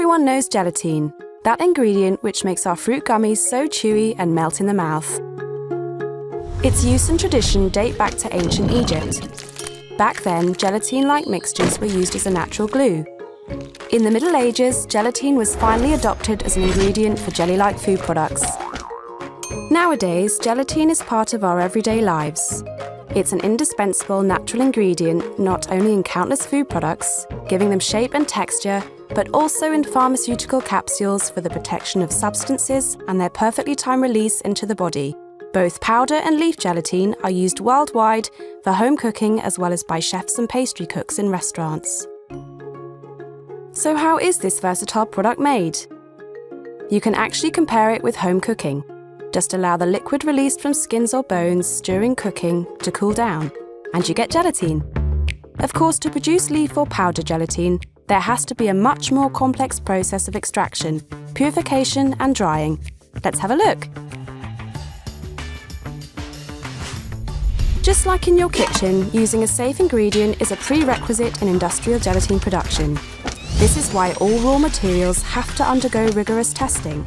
Everyone knows gelatine, that ingredient which makes our fruit gummies so chewy and melt in the mouth. Its use and tradition date back to ancient Egypt. Back then, gelatine-like mixtures were used as a natural glue. In the Middle Ages, gelatine was finally adopted as an ingredient for jelly-like food products. Nowadays, gelatine is part of our everyday lives. It's an indispensable natural ingredient not only in countless food products, giving them shape and texture, but also in pharmaceutical capsules for the protection of substances and their perfectly timed release into the body. Both powder and leaf gelatine are used worldwide for home cooking as well as by chefs and pastry cooks in restaurants. So how is this versatile product made? You can actually compare it with home cooking. Just allow the liquid released from skins or bones during cooking to cool down, and you get gelatine. Of course, to produce leaf or powder gelatine, there has to be a much more complex process of extraction, purification and drying. Let's have a look. Just like in your kitchen, using a safe ingredient is a prerequisite in industrial gelatine production. This is why all raw materials have to undergo rigorous testing.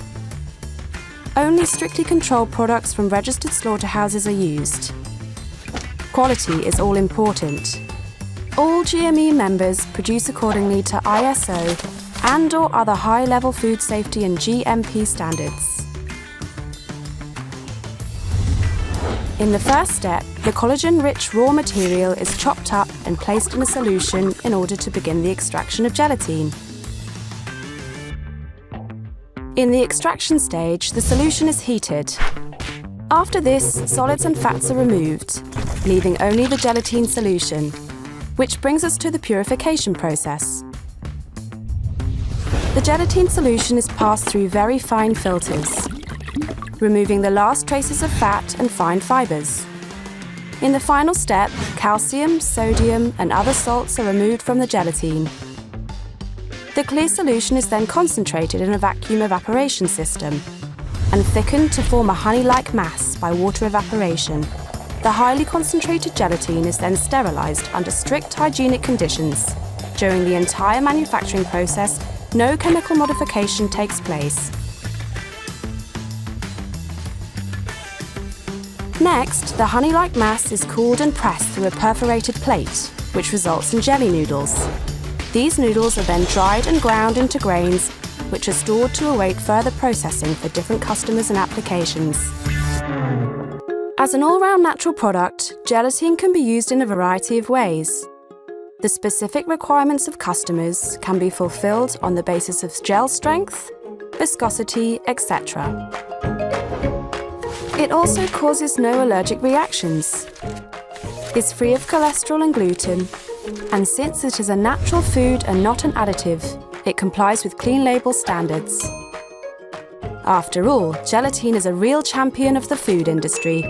Only strictly controlled products from registered slaughterhouses are used. Quality is all important. All GME members produce accordingly to ISO and/or other high-level food safety and GMP standards. In the first step, the collagen-rich raw material is chopped up and placed in a solution in order to begin the extraction of gelatine. In the extraction stage, the solution is heated. After this, solids and fats are removed, leaving only the gelatine solution, which brings us to the purification process. The gelatine solution is passed through very fine filters, removing the last traces of fat and fine fibers. In the final step, calcium, sodium, and other salts are removed from the gelatine. The clear solution is then concentrated in a vacuum evaporation system and thickened to form a honey-like mass by water evaporation. The highly concentrated gelatine is then sterilized under strict hygienic conditions. During the entire manufacturing process, no chemical modification takes place. Next, the honey-like mass is cooled and pressed through a perforated plate, which results in jelly noodles. These noodles are then dried and ground into grains, which are stored to await further processing for different customers and applications. As an all-round natural product, gelatine can be used in a variety of ways. The specific requirements of customers can be fulfilled on the basis of gel strength, viscosity, etc. It also causes no allergic reactions, is free of cholesterol and gluten, and since it is a natural food and not an additive, it complies with clean label standards. After all, gelatine is a real champion of the food industry.